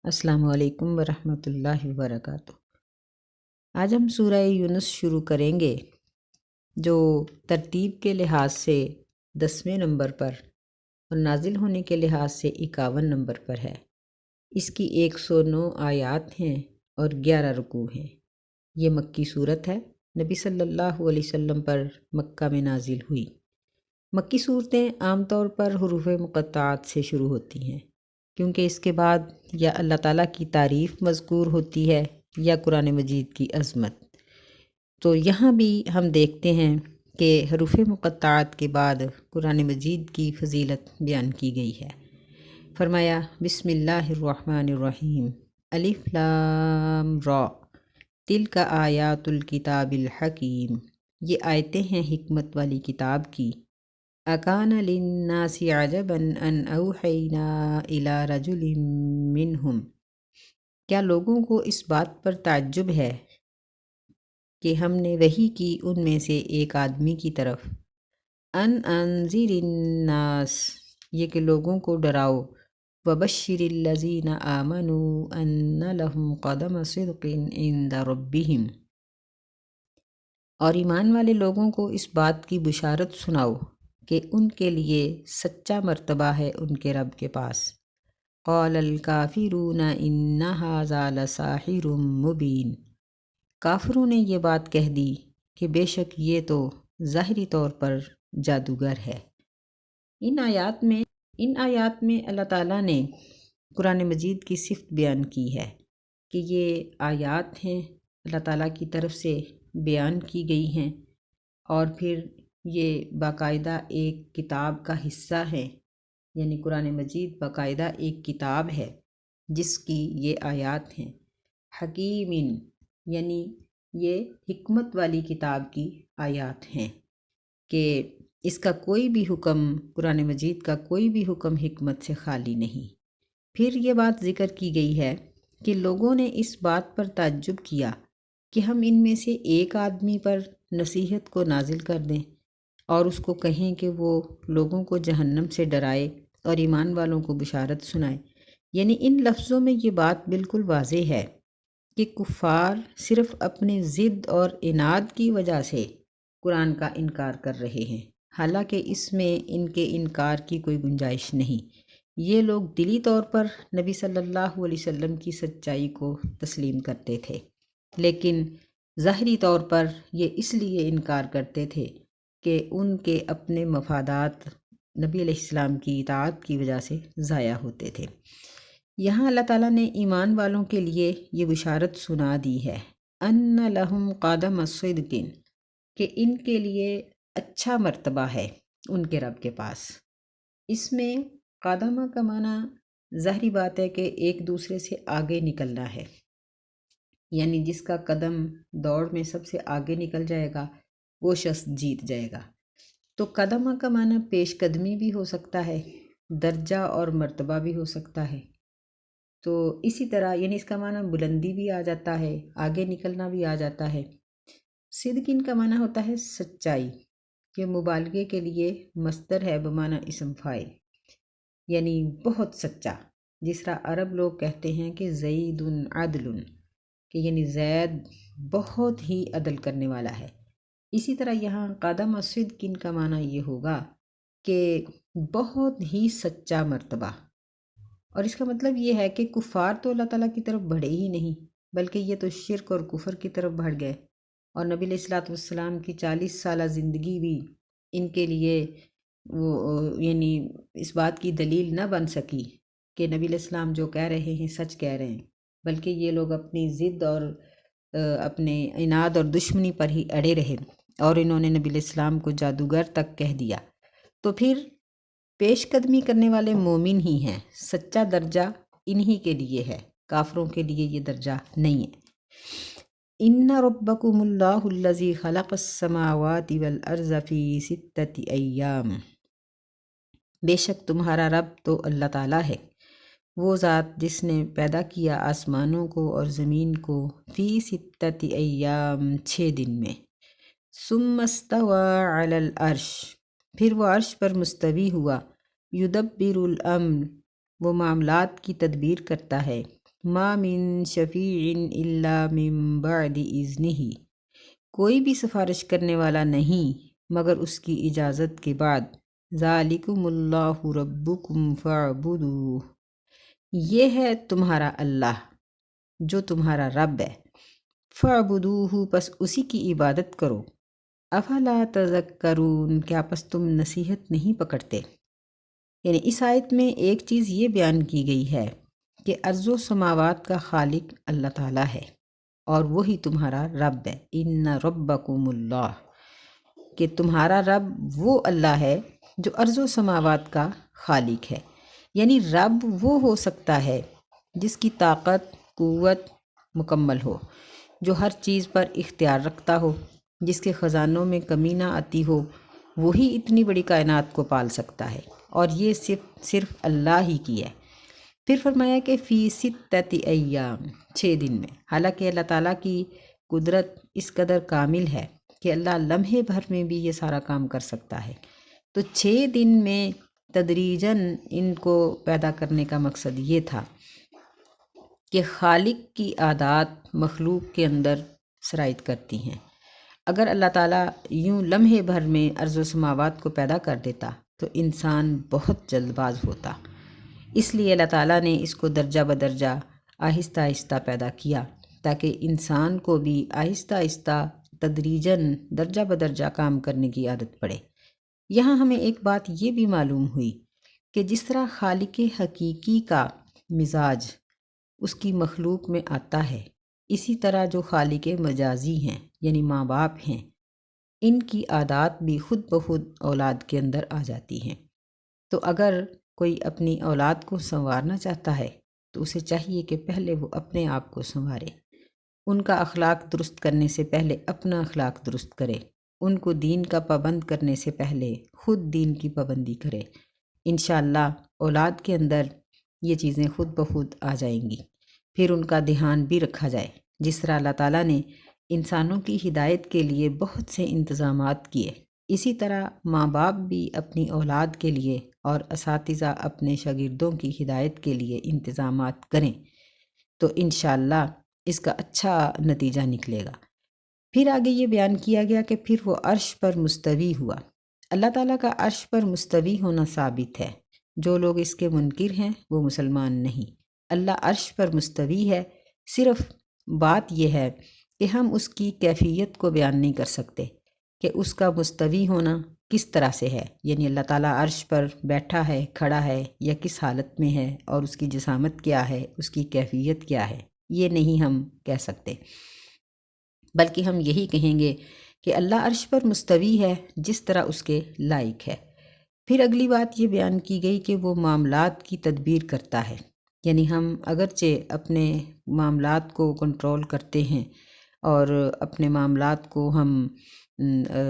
السلام علیکم ورحمۃ اللہ وبرکاتہ۔ آج ہم سورہ یونس شروع کریں گے جو ترتیب کے لحاظ سے 10ویں نمبر پر اور نازل ہونے کے لحاظ سے 51 نمبر پر ہے۔ اس کی 109 آیات ہیں اور 11 رکوع ہیں۔ یہ مکی صورت ہے، نبی صلی اللہ علیہ وسلم پر مکہ میں نازل ہوئی۔ مکی صورتیں عام طور پر حروف مقطعات سے شروع ہوتی ہیں، کیونکہ اس کے بعد یا اللہ تعالیٰ کی تعریف مذکور ہوتی ہے یا قرآن مجید کی عظمت۔ تو یہاں بھی ہم دیکھتے ہیں کہ حروف مقطعات کے بعد قرآن مجید کی فضیلت بیان کی گئی ہے۔ فرمایا بسم اللہ الرحمن الرحیم، الف لام را، تلک آیات الکتاب الحکیم، یہ آیتیں ہیں حکمت والی کتاب کی۔ اکان للناس عجبا ان اوحینا الی رجل منہم، کیا لوگوں کو اس بات پر تعجب ہے کہ ہم نے وحی کی ان میں سے ایک آدمی کی طرف۔ ان انذر الناس، یہ کہ لوگوں کو ڈراؤ۔ وبشر الذین آمنوا ان لهم قدم صدق عند ربہم، اور ایمان والے لوگوں کو اس بات کی بشارت سناؤ کہ ان کے لیے سچا مرتبہ ہے ان کے رب کے پاس۔ قال الکافرون ان ھذا لساحر مبین، کافروں نے یہ بات کہہ دی کہ بے شک یہ تو ظاہری طور پر جادوگر ہے۔ ان آیات میں اللہ تعالیٰ نے قرآن مجید کی صفت بیان کی ہے کہ یہ آیات ہیں اللہ تعالیٰ کی طرف سے بیان کی گئی ہیں، اور پھر یہ باقاعدہ ایک کتاب کا حصہ ہے، یعنی قرآن مجید باقاعدہ ایک کتاب ہے جس کی یہ آیات ہیں۔ حکیم، یعنی یہ حکمت والی کتاب کی آیات ہیں کہ اس کا کوئی بھی حکم، قرآن مجید کا کوئی بھی حکم حکمت سے خالی نہیں۔ پھر یہ بات ذکر کی گئی ہے کہ لوگوں نے اس بات پر تعجب کیا کہ ہم ان میں سے ایک آدمی پر نصیحت کو نازل کر دیں اور اس کو کہیں کہ وہ لوگوں کو جہنم سے ڈرائے اور ایمان والوں کو بشارت سنائے۔ یعنی ان لفظوں میں یہ بات بالکل واضح ہے کہ کفار صرف اپنے ضد اور عناد کی وجہ سے قرآن کا انکار کر رہے ہیں، حالانکہ اس میں ان کے انکار کی کوئی گنجائش نہیں۔ یہ لوگ دلی طور پر نبی صلی اللہ علیہ وسلم کی سچائی کو تسلیم کرتے تھے، لیکن ظاہری طور پر یہ اس لیے انکار کرتے تھے کہ ان کے اپنے مفادات نبی علیہ السلام کی اطاعت کی وجہ سے ضائع ہوتے تھے۔ یہاں اللہ تعالیٰ نے ایمان والوں کے لیے یہ بشارت سنا دی ہے، ان لہم قدم صدق، کہ ان کے لیے اچھا مرتبہ ہے ان کے رب کے پاس۔ اس میں قدمہ کا معنی ظاہری بات ہے کہ ایک دوسرے سے آگے نکلنا ہے، یعنی جس کا قدم دوڑ میں سب سے آگے نکل جائے گا وہ شخص جیت جائے گا۔ تو قدمہ کا معنی پیش قدمی بھی ہو سکتا ہے، درجہ اور مرتبہ بھی ہو سکتا ہے۔ تو اسی طرح یعنی اس کا معنی بلندی بھی آ جاتا ہے، آگے نکلنا بھی آ جاتا ہے۔ صدق ان کا معنی ہوتا ہے سچائی، یہ مبالغے کے لیے مصدر ہے بمعنی اسم فاعل، یعنی بہت سچا۔ جس طرح عرب لوگ کہتے ہیں کہ زید عدل، کہ یعنی زید بہت ہی عدل کرنے والا ہے۔ اسی طرح یہاں قدم صدق ان کا معنی یہ ہوگا کہ بہت ہی سچا مرتبہ، اور اس کا مطلب یہ ہے کہ کفار تو اللہ تعالیٰ کی طرف بڑھے ہی نہیں، بلکہ یہ تو شرک اور کفر کی طرف بڑھ گئے، اور نبی علیہ الصلوۃ والسلام کی 40 سالہ زندگی بھی ان کے لیے یعنی اس بات کی دلیل نہ بن سکی کہ نبی علیہ السلام جو کہہ رہے ہیں سچ کہہ رہے ہیں، بلکہ یہ لوگ اپنی ضد اور اپنے عناد اور دشمنی پر ہی اڑے رہے، اور انہوں نے نبی علیہ السلام کو جادوگر تک کہہ دیا۔ تو پھر پیش قدمی کرنے والے مومن ہی ہیں، سچا درجہ انہی کے لیے ہے، کافروں کے لیے یہ درجہ نہیں ہے۔ ان ربکم اللہ الذی خلق السماوات والارض فی 6 ایام، بے شک تمہارا رب تو اللہ تعالیٰ ہے، وہ ذات جس نے پیدا کیا آسمانوں کو اور زمین کو فی 6 ایام 6 دن میں۔ ثم استوى علی العرش، پھر وہ عرش پر مستوی ہوا۔ یدبر الامر، وہ معاملات کی تدبیر کرتا ہے۔ ما من شفیع الا من بعد اذنہ، کوئی بھی سفارش کرنے والا نہیں مگر اس کی اجازت کے بعد۔ ذالکم اللہ ربکم فاعبدوہ، یہ ہے تمہارا اللہ جو تمہارا رب ہے، فاعبدوہ پس اسی کی عبادت کرو۔ افلا تذکرون، کیا پس تم نصیحت نہیں پکڑتے؟ یعنی اس آیت میں ایک چیز یہ بیان کی گئی ہے کہ ارض و سماوات کا خالق اللہ تعالیٰ ہے اور وہی تمہارا رب ہے۔ ان ربکم اللہ، کہ تمہارا رب وہ اللہ ہے جو ارض و سماوات کا خالق ہے۔ یعنی رب وہ ہو سکتا ہے جس کی طاقت قوت مکمل ہو، جو ہر چیز پر اختیار رکھتا ہو، جس کے خزانوں میں کمی نہ آتی ہو، وہی اتنی بڑی کائنات کو پال سکتا ہے، اور یہ صرف اللہ ہی کی ہے۔ پھر فرمایا کہ فی ستۃ ایام، 6 دن میں۔ حالانکہ اللہ تعالیٰ کی قدرت اس قدر کامل ہے کہ اللہ لمحے بھر میں بھی یہ سارا کام کر سکتا ہے، تو 6 دن میں تدریجاً ان کو پیدا کرنے کا مقصد یہ تھا کہ خالق کی عادات مخلوق کے اندر سرایت کرتی ہیں۔ اگر اللہ تعالیٰ یوں لمحے بھر میں ارض و سماوات کو پیدا کر دیتا تو انسان بہت جلد باز ہوتا، اس لیے اللہ تعالیٰ نے اس کو درجہ بدرجہ آہستہ آہستہ پیدا کیا تاکہ انسان کو بھی آہستہ آہستہ تدریجاً درجہ بدرجہ کام کرنے کی عادت پڑے۔ یہاں ہمیں ایک بات یہ بھی معلوم ہوئی کہ جس طرح خالق حقیقی کا مزاج اس کی مخلوق میں آتا ہے، اسی طرح جو خالق مجازی ہیں یعنی ماں باپ ہیں، ان کی عادات بھی خود بخود اولاد کے اندر آ جاتی ہیں۔ تو اگر کوئی اپنی اولاد کو سنوارنا چاہتا ہے تو اسے چاہیے کہ پہلے وہ اپنے آپ کو سنوارے، ان کا اخلاق درست کرنے سے پہلے اپنا اخلاق درست کرے، ان کو دین کا پابند کرنے سے پہلے خود دین کی پابندی کرے۔ انشاءاللہ اولاد کے اندر یہ چیزیں خود بخود آ جائیں گی۔ پھر ان کا دھیان بھی رکھا جائے، جس طرح اللہ تعالیٰ نے انسانوں کی ہدایت کے لیے بہت سے انتظامات کیے، اسی طرح ماں باپ بھی اپنی اولاد کے لیے اور اساتذہ اپنے شاگردوں کی ہدایت کے لیے انتظامات کریں، تو انشاءاللہ اس کا اچھا نتیجہ نکلے گا۔ پھر آگے یہ بیان کیا گیا کہ پھر وہ عرش پر مستوی ہوا۔ اللہ تعالیٰ کا عرش پر مستوی ہونا ثابت ہے، جو لوگ اس کے منکر ہیں وہ مسلمان نہیں۔ اللہ عرش پر مستوی ہے، صرف بات یہ ہے کہ ہم اس کی کیفیت کو بیان نہیں کر سکتے کہ اس کا مستوی ہونا کس طرح سے ہے، یعنی اللہ تعالیٰ عرش پر بیٹھا ہے، کھڑا ہے، یا کس حالت میں ہے، اور اس کی جسامت کیا ہے، اس کی کیفیت کیا ہے، یہ نہیں ہم کہہ سکتے، بلکہ ہم یہی کہیں گے کہ اللہ عرش پر مستوی ہے جس طرح اس کے لائق ہے۔ پھر اگلی بات یہ بیان کی گئی کہ وہ معاملات کی تدبیر کرتا ہے، یعنی ہم اگرچہ اپنے معاملات کو کنٹرول کرتے ہیں اور اپنے معاملات کو ہم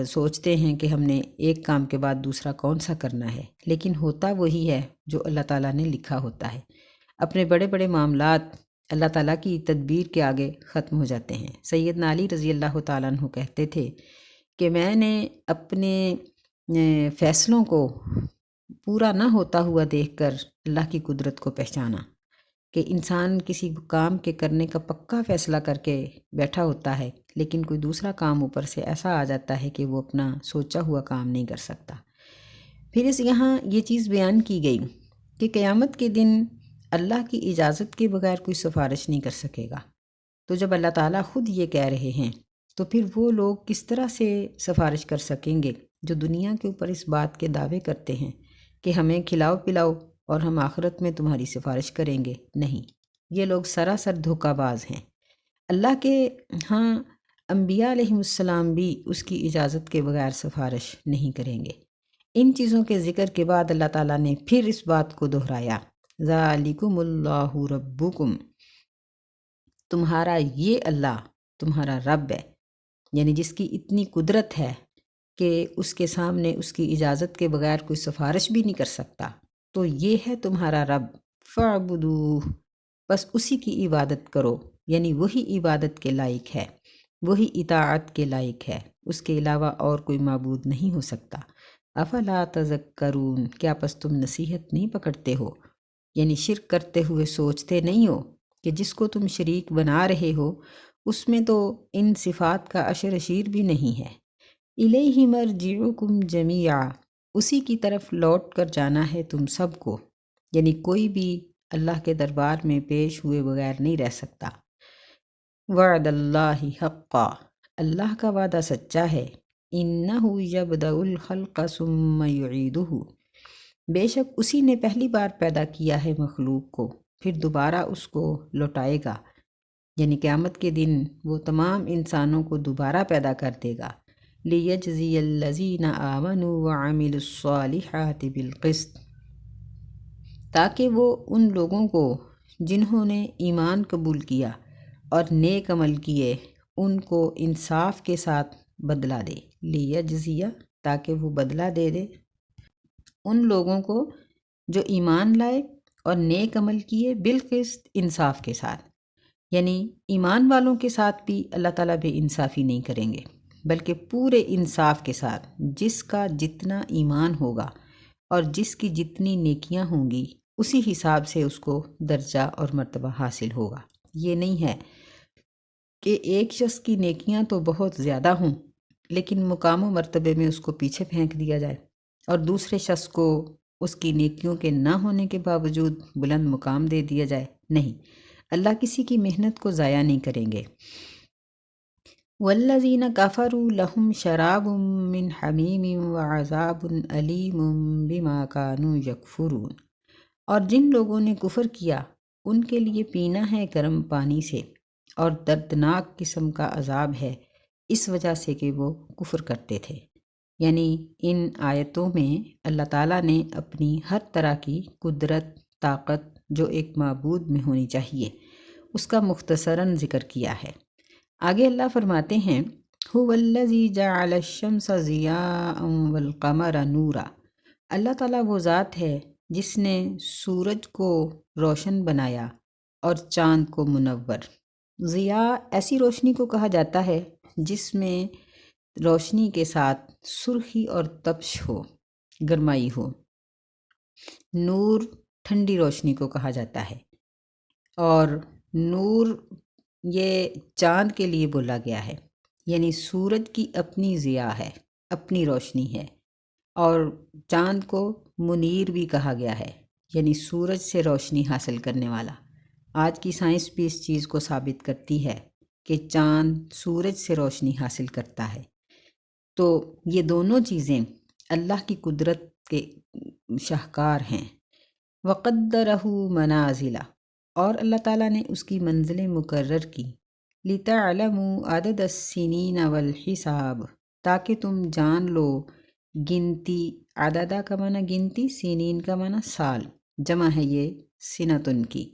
سوچتے ہیں کہ ہم نے ایک کام کے بعد دوسرا کون سا کرنا ہے، لیکن ہوتا وہی ہے جو اللہ تعالیٰ نے لکھا ہوتا ہے۔ اپنے بڑے بڑے معاملات اللہ تعالیٰ کی تدبیر کے آگے ختم ہو جاتے ہیں۔ سیدنا علی رضی اللہ تعالیٰ عنہ کہتے تھے کہ میں نے اپنے فیصلوں کو پورا نہ ہوتا ہوا دیکھ کر اللہ کی قدرت کو پہچانا، کہ انسان کسی کام کے کرنے کا پکا فیصلہ کر کے بیٹھا ہوتا ہے، لیکن کوئی دوسرا کام اوپر سے ایسا آ جاتا ہے کہ وہ اپنا سوچا ہوا کام نہیں کر سکتا۔ پھر یہاں یہ چیز بیان کی گئی کہ قیامت کے دن اللہ کی اجازت کے بغیر کوئی سفارش نہیں کر سکے گا۔ تو جب اللہ تعالیٰ خود یہ کہہ رہے ہیں تو پھر وہ لوگ کس طرح سے سفارش کر سکیں گے جو دنیا کے اوپر اس بات کے دعوے کرتے ہیں کہ ہمیں کھلاؤ پلاؤ اور ہم آخرت میں تمہاری سفارش کریں گے؟ نہیں، یہ لوگ سراسر دھوکہ باز ہیں۔ اللہ کے ہاں انبیاء علیہم السلام بھی اس کی اجازت کے بغیر سفارش نہیں کریں گے۔ ان چیزوں کے ذکر کے بعد اللہ تعالیٰ نے پھر اس بات کو دہرایا، ذالکم اللہ ربکم، تمہارا یہ اللہ تمہارا رب ہے، یعنی جس کی اتنی قدرت ہے کہ اس کے سامنے اس کی اجازت کے بغیر کوئی سفارش بھی نہیں کر سکتا، تو یہ ہے تمہارا رب، فاعبدوہ، بس اسی کی عبادت کرو، یعنی وہی عبادت کے لائق ہے، وہی اطاعت کے لائق ہے، اس کے علاوہ اور کوئی معبود نہیں ہو سکتا۔ افلا تذکرون، کیا پس تم نصیحت نہیں پکڑتے ہو؟ یعنی شرک کرتے ہوئے سوچتے نہیں ہو کہ جس کو تم شریک بنا رہے ہو اس میں تو ان صفات کا عشر اشیر بھی نہیں ہے۔ الیہ مرجعکم جمیعا، اسی کی طرف لوٹ کر جانا ہے تم سب کو، یعنی کوئی بھی اللہ کے دربار میں پیش ہوئے بغیر نہیں رہ سکتا۔ وعد اللہ حقا، اللہ کا وعدہ سچا ہے۔ انہ یبدأ الخلق ثم یعیدہ، بے شک اسی نے پہلی بار پیدا کیا ہے مخلوق کو، پھر دوبارہ اس کو لوٹائے گا، یعنی قیامت کے دن وہ تمام انسانوں کو دوبارہ پیدا کر دے گا۔ لیجزی الذین آمنوا وعملوا الصالحات بالقسط، تاکہ وہ ان لوگوں کو جنہوں نے ایمان قبول کیا اور نیک عمل کیے ان کو انصاف کے ساتھ بدلہ دے۔ لیجزیہ، تاکہ وہ بدلہ دے دے ان لوگوں کو جو ایمان لائے اور نیک عمل کیے، بالقسط، انصاف کے ساتھ، یعنی ایمان والوں کے ساتھ بھی اللہ تعالیٰ بے انصافی نہیں کریں گے، بلکہ پورے انصاف کے ساتھ جس کا جتنا ایمان ہوگا اور جس کی جتنی نیکیاں ہوں گی اسی حساب سے اس کو درجہ اور مرتبہ حاصل ہوگا۔ یہ نہیں ہے کہ ایک شخص کی نیکیاں تو بہت زیادہ ہوں لیکن مقام و مرتبے میں اس کو پیچھے پھینک دیا جائے، اور دوسرے شخص کو اس کی نیکیوں کے نہ ہونے کے باوجود بلند مقام دے دیا جائے۔ نہیں، اللہ کسی کی محنت کو ضائع نہیں کریں گے۔ والذین کفروا لهم شراب من حمیم وعذاب علیم بما كانوا یکفرون، اور جن لوگوں نے کفر کیا ان کے لیے پینا ہے گرم پانی سے، اور دردناک قسم کا عذاب ہے اس وجہ سے کہ وہ کفر کرتے تھے۔ یعنی ان آیتوں میں اللہ تعالیٰ نے اپنی ہر طرح کی قدرت، طاقت جو ایک معبود میں ہونی چاہیے اس کا مختصراً ذکر کیا ہے۔ آگے اللہ فرماتے ہیں هو الذی جعل الشمس ضیاء والقمر نورا، اللہ تعالیٰ وہ ذات ہے جس نے سورج کو روشن بنایا اور چاند کو منور۔ ضیاء ایسی روشنی کو کہا جاتا ہے جس میں روشنی کے ساتھ سرخی اور تپش ہو، گرمائی ہو۔ نور ٹھنڈی روشنی کو کہا جاتا ہے، اور نور یہ چاند کے لیے بولا گیا ہے، یعنی سورج کی اپنی ضیاء ہے، اپنی روشنی ہے، اور چاند کو منیر بھی کہا گیا ہے، یعنی سورج سے روشنی حاصل کرنے والا۔ آج کی سائنس بھی اس چیز کو ثابت کرتی ہے کہ چاند سورج سے روشنی حاصل کرتا ہے۔ تو یہ دونوں چیزیں اللہ کی قدرت کے شاہکار ہیں۔ وَقَدَّرَهُ مَنَازِلَ، اور اللہ تعالیٰ نے اس کی منزلیں مقرر کی۔ لِتَعْلَمُوا عَدَدَ السِّنِينَ وَالْحِسَابَ، تاکہ تم جان لو گنتی، عددہ کا معنی گنتی، سنین کا معنی سال، جمع ہے یہ سنتن کی،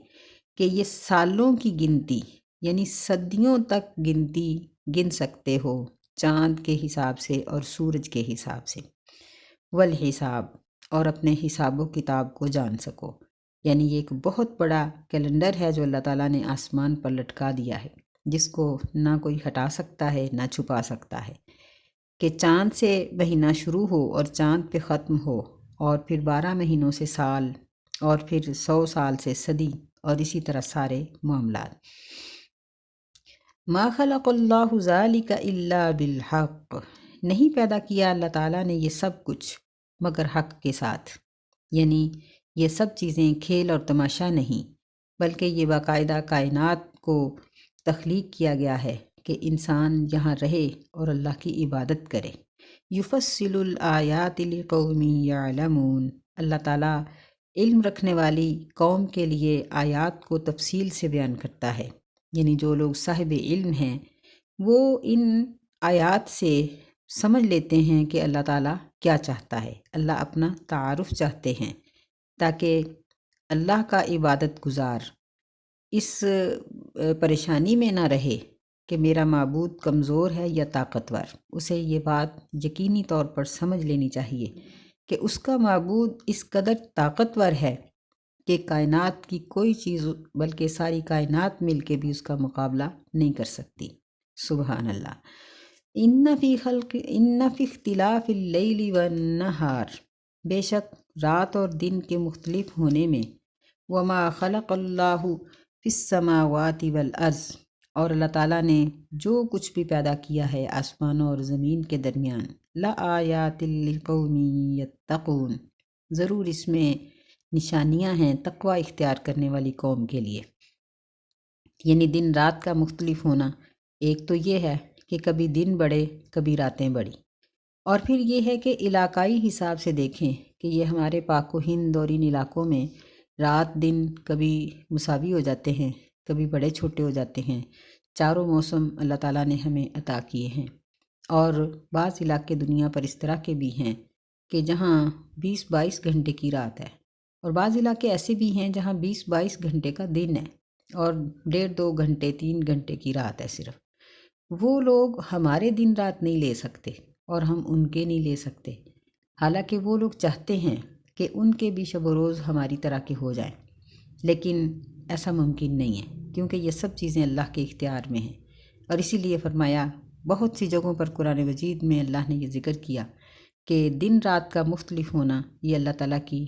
کہ یہ سالوں کی گنتی یعنی صدیوں تک گنتی گن سکتے ہو چاند کے حساب سے اور سورج کے حساب سے۔ والحساب، اور اپنے حساب و کتاب کو جان سکو، یعنی یہ ایک بہت بڑا کیلنڈر ہے جو اللہ تعالیٰ نے آسمان پر لٹکا دیا ہے، جس کو نہ کوئی ہٹا سکتا ہے نہ چھپا سکتا ہے، کہ چاند سے مہینہ شروع ہو اور چاند پہ ختم ہو، اور پھر 12 مہینوں سے سال، اور پھر 100 سال سے صدی، اور اسی طرح سارے معاملات۔ ما خلق اللہ ذالک الا بالحق، نہیں پیدا کیا اللہ تعالیٰ نے یہ سب کچھ مگر حق کے ساتھ، یعنی یہ سب چیزیں کھیل اور تماشا نہیں، بلکہ یہ باقاعدہ کائنات کو تخلیق کیا گیا ہے کہ انسان یہاں رہے اور اللہ کی عبادت کرے۔ یفصل الآیات لقوم یعلمون، اللہ تعالیٰ علم رکھنے والی قوم کے لیے آیات کو تفصیل سے بیان کرتا ہے، یعنی جو لوگ صاحب علم ہیں وہ ان آیات سے سمجھ لیتے ہیں کہ اللہ تعالیٰ کیا چاہتا ہے۔ اللہ اپنا تعارف چاہتے ہیں تاکہ اللہ کا عبادت گزار اس پریشانی میں نہ رہے کہ میرا معبود کمزور ہے یا طاقتور۔ اسے یہ بات یقینی طور پر سمجھ لینی چاہیے کہ اس کا معبود اس قدر طاقتور ہے کہ کائنات کی کوئی چیز بلکہ ساری کائنات مل کے بھی اس کا مقابلہ نہیں کر سکتی۔ سبحان اللہ۔ ان فی اختلاف اللیل والنہار، بے شک رات اور دن کے مختلف ہونے میں، وما خلق اللہ، فی السماوات والارض، اور اللہ تعالیٰ نے جو کچھ بھی پیدا کیا ہے آسمانوں اور زمین کے درمیان، لآیات لقوم یتقون، ضرور اس میں نشانیاں ہیں تقوی اختیار کرنے والی قوم کے لیے۔ یعنی دن رات کا مختلف ہونا، ایک تو یہ ہے کہ کبھی دن بڑھے کبھی راتیں بڑھی، اور پھر یہ ہے کہ علاقائی حساب سے دیکھیں کہ یہ ہمارے پاک و ہند اور ان علاقوں میں رات دن کبھی مساوی ہو جاتے ہیں، کبھی بڑے چھوٹے ہو جاتے ہیں۔ چاروں موسم اللہ تعالیٰ نے ہمیں عطا کیے ہیں، اور بعض علاقے دنیا پر اس طرح کے بھی ہیں کہ جہاں 20-22 گھنٹے کی رات ہے، اور بعض علاقے ایسے بھی ہیں جہاں 20-22 گھنٹے کا دن ہے اور 1.5-2 گھنٹے 3 گھنٹے کی رات ہے صرف۔ وہ لوگ ہمارے دن رات نہیں لے سکتے اور ہم ان کے نہیں لے سکتے، حالانکہ وہ لوگ چاہتے ہیں کہ ان کے بھی شب و روز ہماری طرح کے ہو جائیں، لیکن ایسا ممکن نہیں ہے کیونکہ یہ سب چیزیں اللہ کے اختیار میں ہیں۔ اور اسی لیے فرمایا، بہت سی جگہوں پر قرآن مجید میں اللہ نے یہ ذکر کیا کہ دن رات کا مختلف ہونا یہ اللہ تعالیٰ کی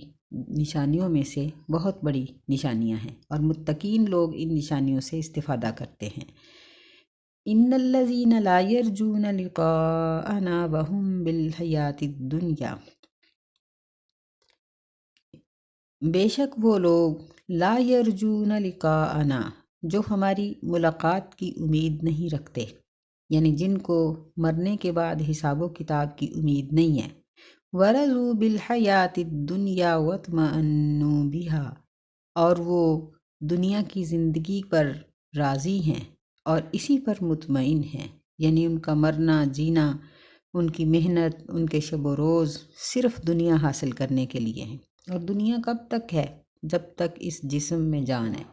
نشانیوں میں سے بہت بڑی نشانیاں ہیں، اور متقین لوگ ان نشانیوں سے استفادہ کرتے ہیں۔ ان الذین لا یرجون لقاءنا وهم بالحیات الدنیا، بے شک وہ لوگ لا یرجون لقاءنا، جو ہماری ملاقات کی امید نہیں رکھتے، یعنی جن کو مرنے کے بعد حساب و کتاب کی امید نہیں ہے۔ ورضوا بالحیات الدنیا واطمأنوا بها، اور وہ دنیا کی زندگی پر راضی ہیں اور اسی پر مطمئن ہیں، یعنی ان کا مرنا جینا، ان کی محنت، ان کے شب و روز صرف دنیا حاصل کرنے کے لیے ہیں۔ اور دنیا کب تک ہے؟ جب تک اس جسم میں جان ہے،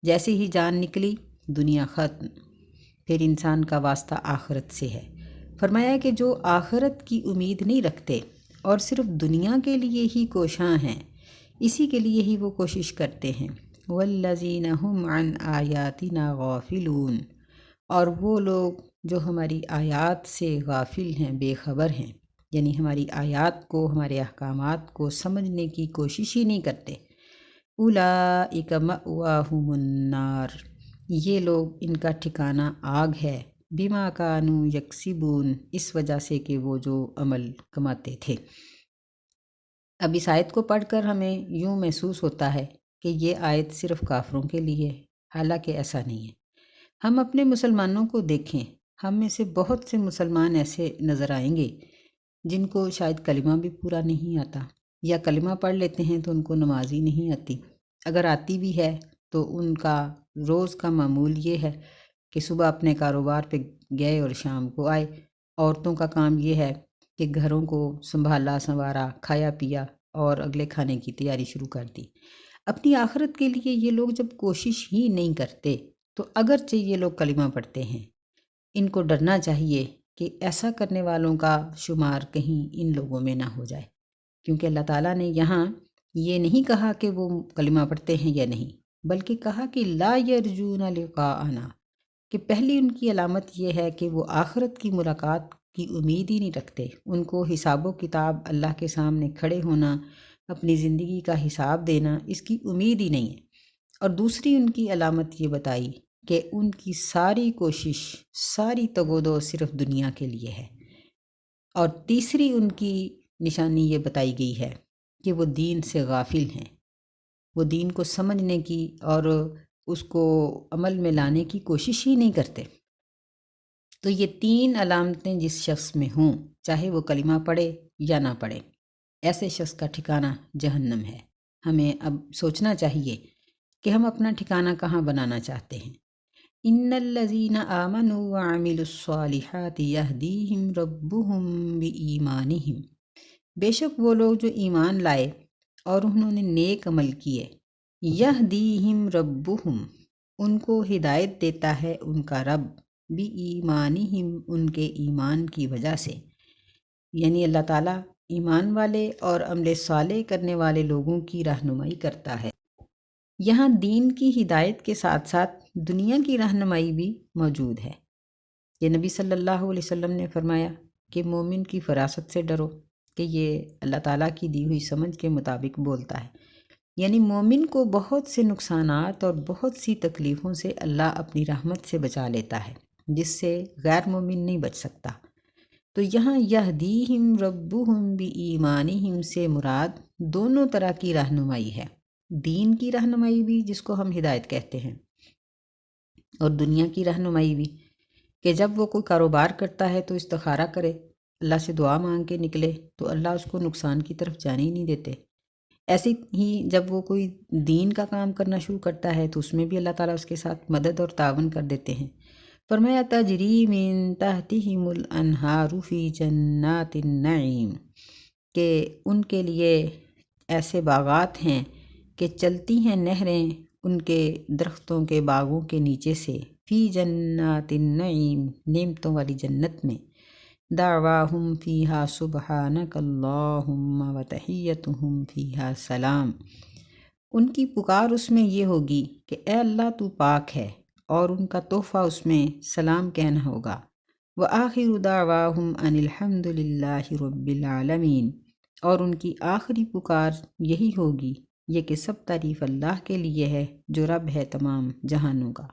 جیسے ہی جان نکلی دنیا ختم، پھر انسان کا واسطہ آخرت سے ہے۔ فرمایا کہ جو آخرت کی امید نہیں رکھتے اور صرف دنیا کے لیے ہی کوشاں ہیں، اسی کے لیے ہی وہ کوشش کرتے ہیں۔ والذین هم عن آیاتنا غافلون، اور وہ لوگ جو ہماری آیات سے غافل ہیں، بے خبر ہیں، یعنی ہماری آیات کو، ہمارے احکامات کو سمجھنے کی کوشش ہی نہیں کرتے۔ اولئک مأواہم النار، یہ لوگ ان کا ٹھکانہ آگ ہے، بما کانوا یکسبون، اس وجہ سے کہ وہ جو عمل کماتے تھے۔ اب اس آیت کو پڑھ کر ہمیں یوں محسوس ہوتا ہے کہ یہ آیت صرف کافروں کے لیے ہے، حالانکہ ایسا نہیں ہے۔ ہم اپنے مسلمانوں کو دیکھیں، ہم میں سے بہت سے مسلمان ایسے نظر آئیں گے جن کو شاید کلمہ بھی پورا نہیں آتا، یا کلمہ پڑھ لیتے ہیں تو ان کو نماز ہی نہیں آتی، اگر آتی بھی ہے تو ان کا روز کا معمول یہ ہے کہ صبح اپنے کاروبار پہ گئے اور شام کو آئے۔ عورتوں کا کام یہ ہے کہ گھروں کو سنبھالا سنوارا، کھایا پیا اور اگلے کھانے کی تیاری شروع کر دی۔ اپنی آخرت کے لیے یہ لوگ جب کوشش ہی نہیں کرتے تو اگرچہ یہ لوگ کلمہ پڑھتے ہیں، ان کو ڈرنا چاہیے کہ ایسا کرنے والوں کا شمار کہیں ان لوگوں میں نہ ہو جائے، کیونکہ اللہ تعالیٰ نے یہاں یہ نہیں کہا کہ وہ کلمہ پڑھتے ہیں یا نہیں، بلکہ کہا کہ لا یرجون لقاءنا، کہ پہلی ان کی علامت یہ ہے کہ وہ آخرت کی ملاقات کی امید ہی نہیں رکھتے، ان کو حساب و کتاب، اللہ کے سامنے کھڑے ہونا، اپنی زندگی کا حساب دینا، اس کی امید ہی نہیں ہے۔ اور دوسری ان کی علامت یہ بتائی کہ ان کی ساری کوشش، ساری تگ و دو صرف دنیا کے لیے ہے۔ اور تیسری ان کی نشانی یہ بتائی گئی ہے کہ وہ دین سے غافل ہیں، وہ دین کو سمجھنے کی اور اس کو عمل میں لانے کی کوشش ہی نہیں کرتے۔ تو یہ تین علامتیں جس شخص میں ہوں، چاہے وہ کلمہ پڑھے یا نہ پڑھے، ایسے شخص کا ٹھکانہ جہنم ہے۔ ہمیں اب سوچنا چاہیے کہ ہم اپنا ٹھکانہ کہاں بنانا چاہتے ہیں۔ ان الذین آمنوا وعملوا الصالحات یہدیہم ربہم بایمانہم، بے شک وہ لوگ جو ایمان لائے اور انہوں نے نیک عمل کیے، یہدیہم ربہم، ان کو ہدایت دیتا ہے ان کا رب، بایمانہم، ان کے ایمان کی وجہ سے، یعنی اللہ تعالیٰ ایمان والے اور عمل صالح کرنے والے لوگوں کی رہنمائی کرتا ہے۔ یہاں دین کی ہدایت کے ساتھ ساتھ دنیا کی رہنمائی بھی موجود ہے۔ یہ نبی صلی اللہ علیہ وسلم نے فرمایا کہ مومن کی فراست سے ڈرو، کہ یہ اللہ تعالیٰ کی دی ہوئی سمجھ کے مطابق بولتا ہے۔ یعنی مومن کو بہت سے نقصانات اور بہت سی تکلیفوں سے اللہ اپنی رحمت سے بچا لیتا ہے، جس سے غیر مومن نہیں بچ سکتا۔ تو یہاں یہدیہم ربہم بایمانہم سے مراد دونوں طرح کی رہنمائی ہے، دین کی رہنمائی بھی جس کو ہم ہدایت کہتے ہیں، اور دنیا کی رہنمائی بھی، کہ جب وہ کوئی کاروبار کرتا ہے تو استخارہ کرے، اللہ سے دعا مانگ کے نکلے تو اللہ اس کو نقصان کی طرف جانے ہی نہیں دیتے۔ ایسے ہی جب وہ کوئی دین کا کام کرنا شروع کرتا ہے تو اس میں بھی اللہ تعالیٰ اس کے ساتھ مدد اور تعاون کر دیتے ہیں۔ فرمایا تجری من تحتہم الانہار فی جنات النعیم، کہ ان کے لیے ایسے باغات ہیں کہ چلتی ہیں نہریں ان کے درختوں کے باغوں کے نیچے سے، فی جنات النعیم، نعمتوں والی جنت میں، دعواہم فیہا سبحانک اللہم وتحیتہم فیہا سلام، ان کی پکار اس میں یہ ہوگی کہ اے اللہ تو پاک ہے، اور ان کا تحفہ اس میں سلام کہنا ہوگا۔ وآخر دعواہم ان الحمد للہ رب العالمین، اور ان کی آخری پکار یہی ہوگی، یہ کہ سب تعریف اللہ کے لیے ہے جو رب ہے تمام جہانوں کا۔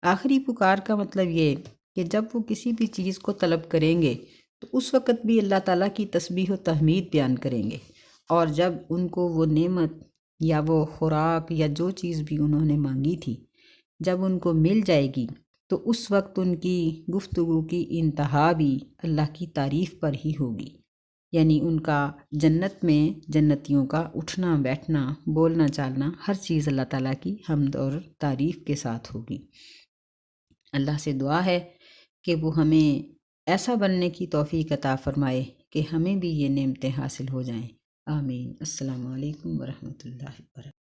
آخری پکار کا مطلب یہ کہ جب وہ کسی بھی چیز کو طلب کریں گے تو اس وقت بھی اللہ تعالیٰ کی تسبیح و تحمید بیان کریں گے، اور جب ان کو وہ نعمت یا وہ خوراک یا جو چیز بھی انہوں نے مانگی تھی جب ان کو مل جائے گی تو اس وقت ان کی گفتگو کی انتہا بھی اللہ کی تعریف پر ہی ہوگی، یعنی ان کا جنت میں جنتیوں کا اٹھنا بیٹھنا بولنا چالنا ہر چیز اللہ تعالیٰ کی حمد اور تعریف کے ساتھ ہوگی۔ اللہ سے دعا ہے کہ وہ ہمیں ایسا بننے کی توفیق عطا فرمائے کہ ہمیں بھی یہ نعمتیں حاصل ہو جائیں۔ آمین۔ السلام علیکم ورحمۃ اللہ وبرکاتہ۔